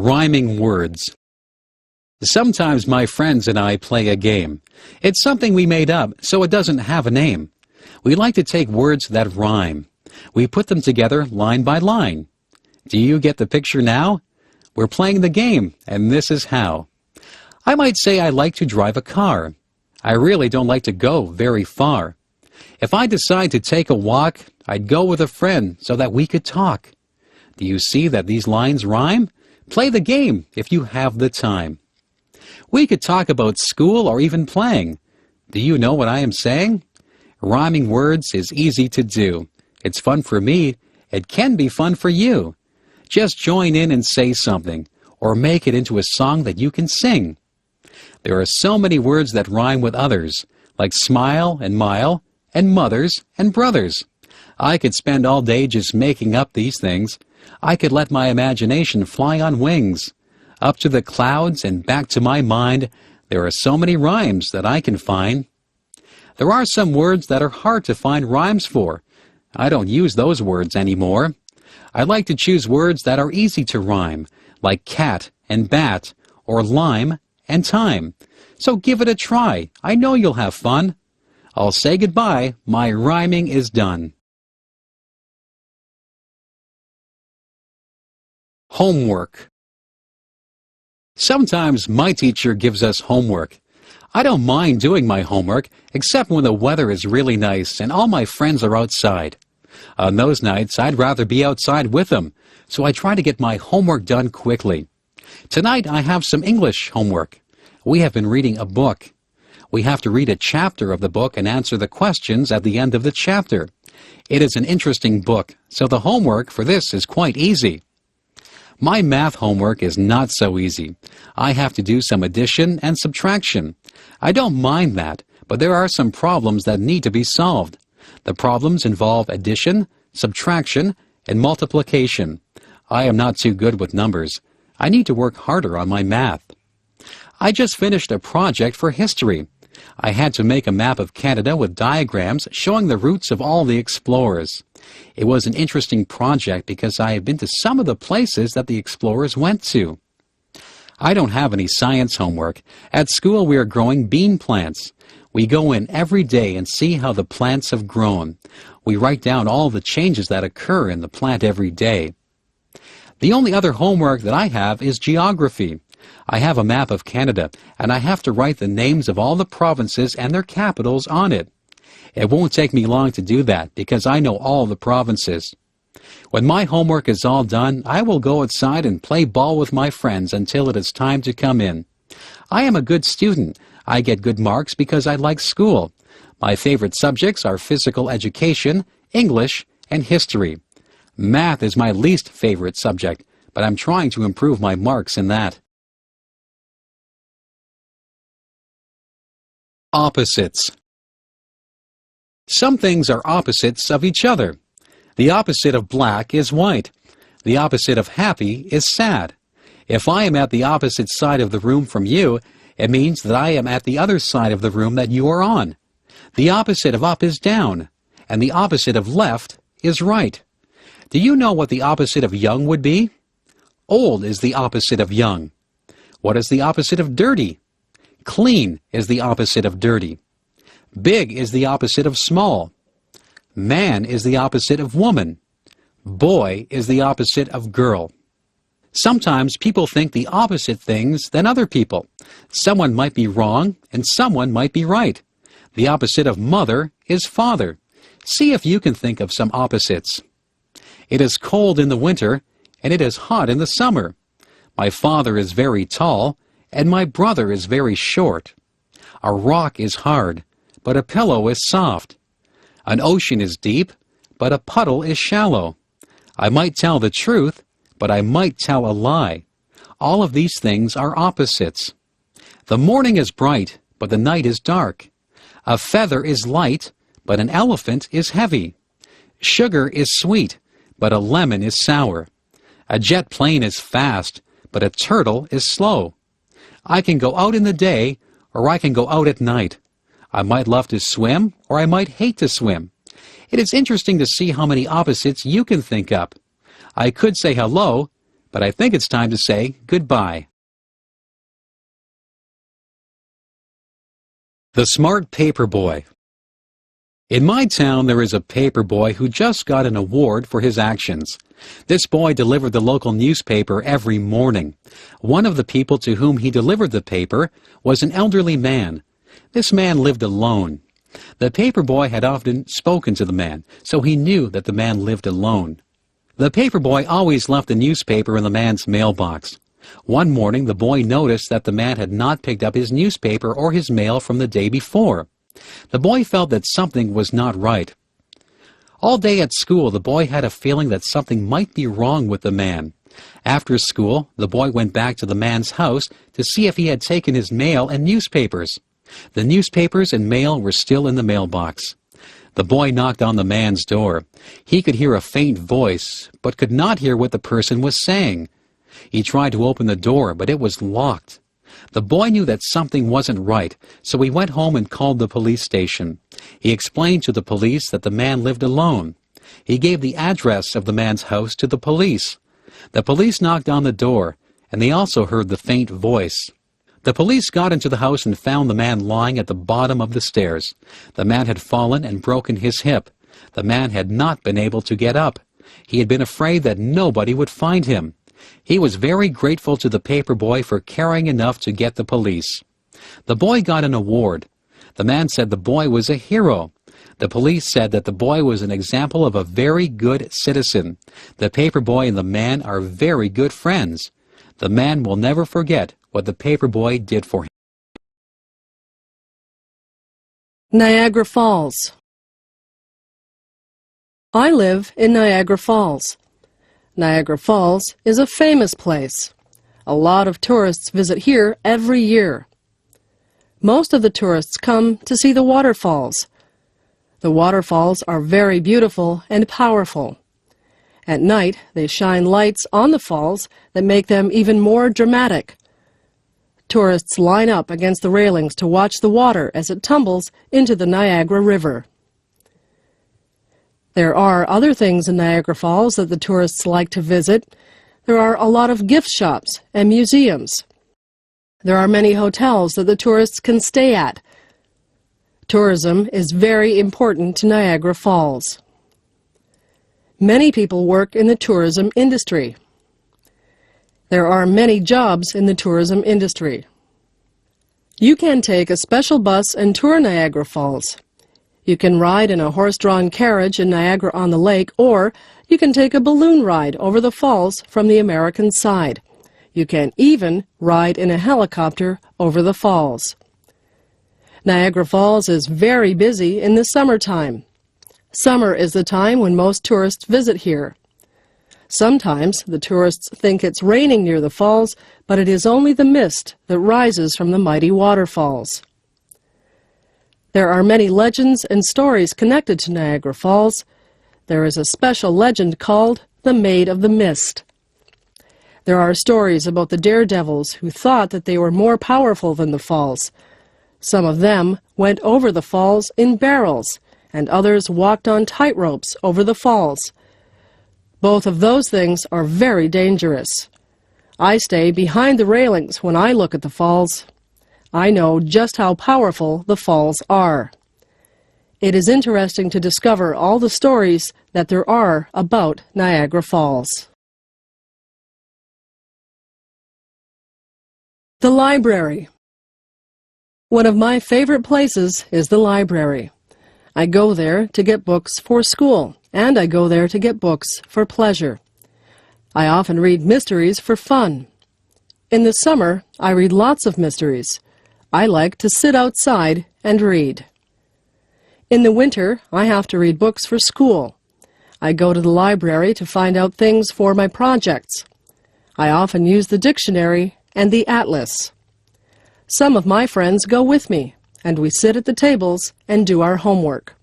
Rhyming words. Sometimes my friends and I play a game. It's something we made up, so it doesn't have a name. We like to take words that rhyme. We put them together line by line. Do you get the picture now? We're playing the game, and this is how. I might say I like to drive a car. I really don't like to go very far. If I decide to take a walk, I'd go with a friend so that we could talk. Do you see that these lines rhyme? Play the game if you have the time. We could talk about school or even playing. Do you know what I am saying? Rhyming words is easy to do. It's fun for me. It can be fun for you. Just join in and say something, or make it into a song that you can sing. There are so many words that rhyme with others, like smile and mile, and mothers and brothers. I could spend all day just making up these things. I could let my imagination fly on wings. Up to the clouds and back to my mind, there are so many rhymes that I can find. There are some words that are hard to find rhymes for. I don't use those words anymore. I like to choose words that are easy to rhyme, like cat and bat, or lime and time. So give it a try. I know you'll have fun. I'll say goodbye. My rhyming is done. Homework. Sometimes my teacher gives us homework. I don't mind doing my homework, except when the weather is really nice and all my friends are outside. On those nights, I'd rather be outside with them, so I try to get my homework done quickly. Tonight, I have some English homework. We have been reading a book. We have to read a chapter of the book and answer the questions at the end of the chapter. It is an interesting book, so the homework for this is quite easy. My math homework is not so easy. I have to do some addition and subtraction. I don't mind that, but there are some problems that need to be solved. The problems involve addition, subtraction, and multiplication. I am not too good with numbers. I need to work harder on my math. I just finished a project for history. I had to make a map of Canada with diagrams showing the routes of all the explorers. It was an interesting project because I have been to some of the places that the explorers went to. I don't have any science homework. At school we are growing bean plants. We go in every day and see how the plants have grown. We write down all the changes that occur in the plant every day. The only other homework that I have is geography. I have a map of Canada, and I have to write the names of all the provinces and their capitals on it. It won't take me long to do that because I know all the provinces. When my homework is all done, I will go outside and play ball with my friends until it is time to come in. I am a good student. I get good marks because I like school. My favorite subjects are physical education, English, and history. Math is my least favorite subject, but I'm trying to improve my marks in that. Opposites. Some things are opposites of each other. The opposite of black is white. The opposite of happy is sad. If I am at the opposite side of the room from you, it means that I am at the other side of the room that you are on. The opposite of up is down, and the opposite of left is right. Do you know what the opposite of young would be? Old is the opposite of young. What is the opposite of dirty? Clean is the opposite of dirty. Big is the opposite of small. Man is the opposite of woman. Boy is the opposite of girl. Sometimes people think the opposite things than other people. Someone might be wrong and someone might be right. The opposite of mother is father. See if you can think of some opposites. It is cold in the winter and it is hot in the summer. My father is very tall and my brother is very short. A rock is hard, but a pillow is soft. An ocean is deep, but a puddle is shallow. I might tell the truth, but I might tell a lie. All of these things are opposites. The morning is bright, but the night is dark. A feather is light, but an elephant is heavy. Sugar is sweet, but a lemon is sour. A jet plane is fast, but a turtle is slow. I can go out in the day, or I can go out at night. I might love to swim, or I might hate to swim. It is interesting to see how many opposites you can think up. I could say hello, but I think it's time to say goodbye. The Smart Paperboy. In my town, there is a paperboy who just got an award for his actions. This boy delivered the local newspaper every morning. One of the people to whom he delivered the paper was an elderly man. This man lived alone. The paperboy had often spoken to the man, so he knew that the man lived alone. The paperboy always left the newspaper in the man's mailbox. One morning, the boy noticed that the man had not picked up his newspaper or his mail from the day before. The boy felt that something was not right. All day at school, the boy had a feeling that something might be wrong with the man. After school, the boy went back to the man's house to see if he had taken his mail and newspapers. The newspapers and mail were still in the mailbox. The boy knocked on the man's door. He could hear a faint voice, but could not hear what the person was saying. He tried to open the door, but it was locked. The boy knew that something wasn't right, so he went home and called the police station. He explained to the police that the man lived alone. He gave the address of the man's house to the police. The police knocked on the door, and they also heard the faint voice. The police got into the house and found the man lying at the bottom of the stairs. The man had fallen and broken his hip. The man had not been able to get up. He had been afraid that nobody would find him. He was very grateful to the paperboy for caring enough to get the police. The boy got an award. The man said the boy was a hero. The police said that the boy was an example of a very good citizen. The paperboy and the man are very good friends. The man will never forget what the paperboy did for him. Niagara Falls. I live in Niagara Falls. Niagara Falls is a famous place. A lot of tourists visit here every year. Most of the tourists come to see the waterfalls. The waterfalls are very beautiful and powerful. At night, they shine lights on the falls that make them even more dramatic. Tourists line up against the railings to watch the water as it tumbles into the Niagara River. There are other things in Niagara Falls that the tourists like to visit. There are a lot of gift shops and museums. There are many hotels that the tourists can stay at. Tourism is very important to Niagara Falls. Many people work in the tourism industry. There are many jobs in the tourism industry. You can take a special bus and tour Niagara Falls. You can ride in a horse-drawn carriage in Niagara-on-the-Lake, or you can take a balloon ride over the falls from the American side. You can even ride in a helicopter over the falls. Niagara Falls is very busy in the summertime. Summer is the time when most tourists visit here. Sometimes the tourists think it's raining near the falls, but it is only the mist that rises from the mighty waterfalls. There are many legends and stories connected to Niagara Falls. There is a special legend called the Maid of the Mist. There are stories about the daredevils who thought that they were more powerful than the falls. Some of them went over the falls in barrels, and others walked on tightropes over the falls. Both of those things are very dangerous. I stay behind the railings when I look at the falls. I know just how powerful the falls are. It is interesting to discover all the stories that there are about Niagara Falls. The library. One of my favorite places is the library. I go there to get books for school, and I go there to get books for pleasure. I often read mysteries for fun. In the summer, I read lots of mysteries. I like to sit outside and read. In the winter, I have to read books for school. I go to the library to find out things for my projects. I often use the dictionary and the atlas. Some of my friends go with me, and we sit at the tables and do our homework.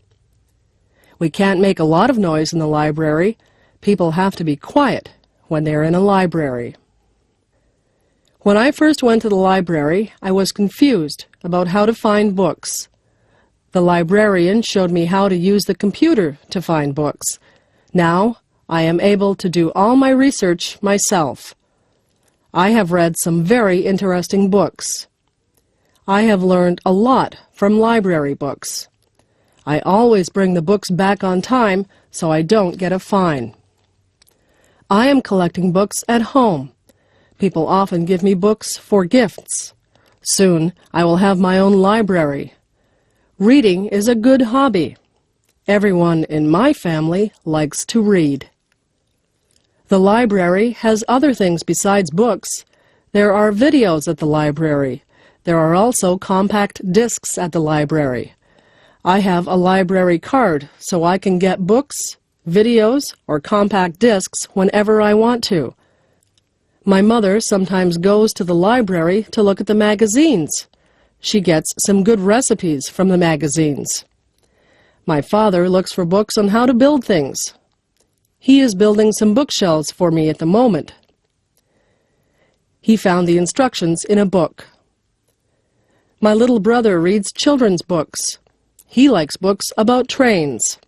We can't make a lot of noise in the library. People have to be quiet when they're in a library. When I first went to the library, I was confused about how to find books. The librarian showed me how to use the computer to find books. Now, I am able to do all my research myself. I have read some very interesting books. I have learned a lot from library books. I always bring the books back on time so I don't get a fine. I am collecting books at home. People often give me books for gifts. Soon I will have my own library. Reading is a good hobby. Everyone in my family likes to read. The library has other things besides books. There are videos at the library. There are also compact discs at the library. I have a library card so I can get books, videos, or compact discs whenever I want to. My mother sometimes goes to the library to look at the magazines. She gets some good recipes from the magazines. My father looks for books on how to build things. He is building some bookshelves for me at the moment. He found the instructions in a book. My little brother reads children's books. He likes books about trains.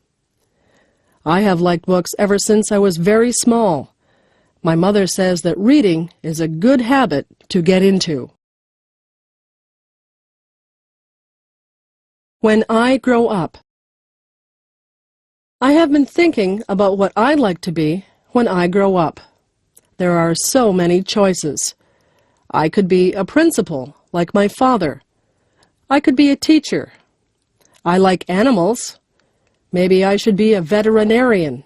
I have liked books ever since I was very small. My mother says that reading is a good habit to get into. When I grow up. I have been thinking about what I'd like to be when I grow up. There are so many choices. I could be a principal, like my father. I could be a teacher. I like animals. Maybe I should be a veterinarian.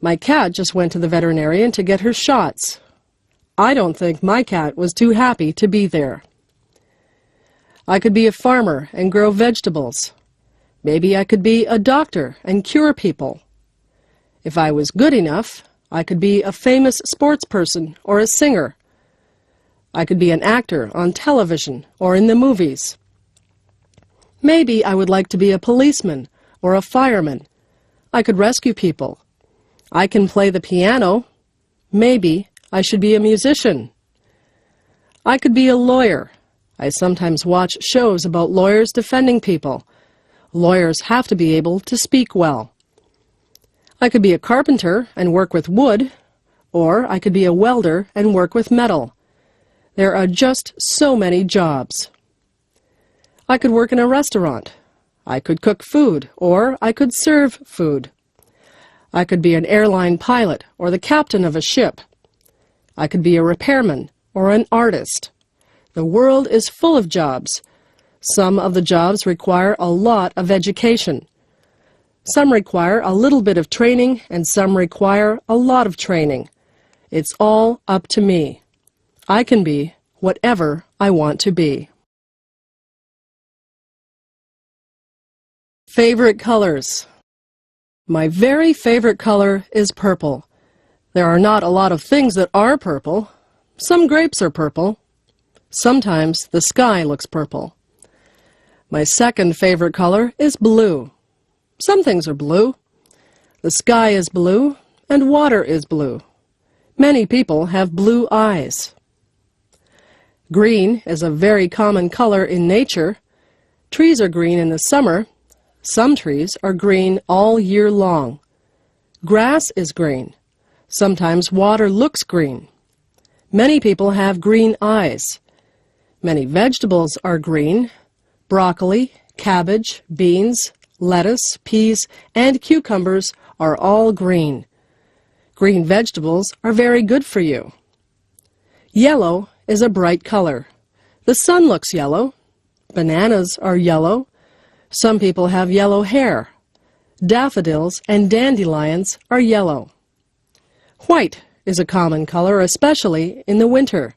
My cat just went to the veterinarian to get her shots. I don't think my cat was too happy to be there. I could be a farmer and grow vegetables. Maybe I could be a doctor and cure people. If I was good enough, I could be a famous sports person or a singer. I could be an actor on television or in the movies. Maybe I would like to be a policeman or a fireman. I could rescue people. I can play the piano. Maybe I should be a musician. I could be a lawyer. I sometimes watch shows about lawyers defending people. Lawyers have to be able to speak well. I could be a carpenter and work with wood, or I could be a welder and work with metal. There are just so many jobs. I could work in a restaurant. I could cook food, or I could serve food. I could be an airline pilot or the captain of a ship. I could be a repairman or an artist. The world is full of jobs. Some of the jobs require a lot of education. Some require a little bit of training, and some require a lot of training. It's all up to me. I can be whatever I want to be. Favorite colors. My very favorite color is purple. There are not a lot of things that are purple. Some grapes are purple. Sometimes the sky looks purple. My second favorite color is blue. Some things are blue. The sky is blue and water is blue. Many people have blue eyes. Green is a very common color in nature. Trees are green in the summer. Some trees are green all year long. Grass is green. Sometimes water looks green. Many people have green eyes. Many vegetables are green. Broccoli, cabbage, beans, lettuce, peas, and cucumbers are all green. Green vegetables are very good for you. Yellow is a bright color. The sun looks yellow. Bananas are yellow. Some people have yellow hair. Daffodils and dandelions are yellow. White is a common color, especially in the winter.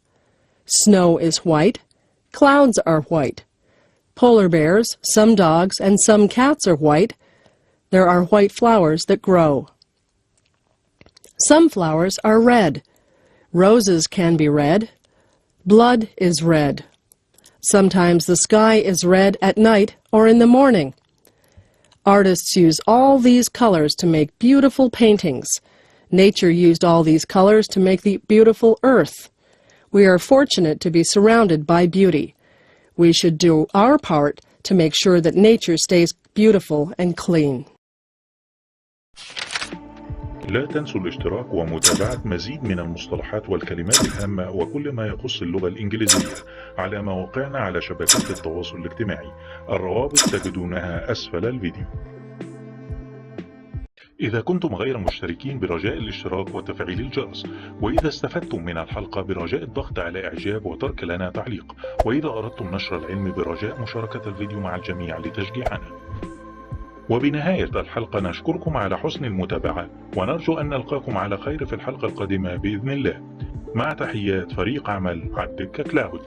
Snow is white. Clouds are white. Polar bears, some dogs, and some cats are white. There are white flowers that grow. Some flowers are red. Roses can be red. Blood is red. Sometimes the sky is red at night or in the morning. Artists use all these colors to make beautiful paintings. Nature used all these colors to make the beautiful earth. We are fortunate to be surrounded by beauty. We should do our part to make sure that nature stays beautiful and clean. لا تنسوا الاشتراك ومتابعة مزيد من المصطلحات والكلمات الهامة وكل ما يخص اللغة الإنجليزية على مواقعنا على شبكات التواصل الاجتماعي. الروابط تجدونها أسفل الفيديو. إذا كنتم غير مشتركين برجاء الاشتراك وتفعيل الجرس، وإذا استفدتم من الحلقة برجاء الضغط على إعجاب وترك لنا تعليق، وإذا أردتم نشر العلم برجاء مشاركة الفيديو مع الجميع لتشجيعنا. وبنهاية الحلقة نشكركم على حسن المتابعة، ونرجو أن نلقاكم على خير في الحلقة القادمة بإذن الله. مع تحيات فريق عمل الدكة كلاود.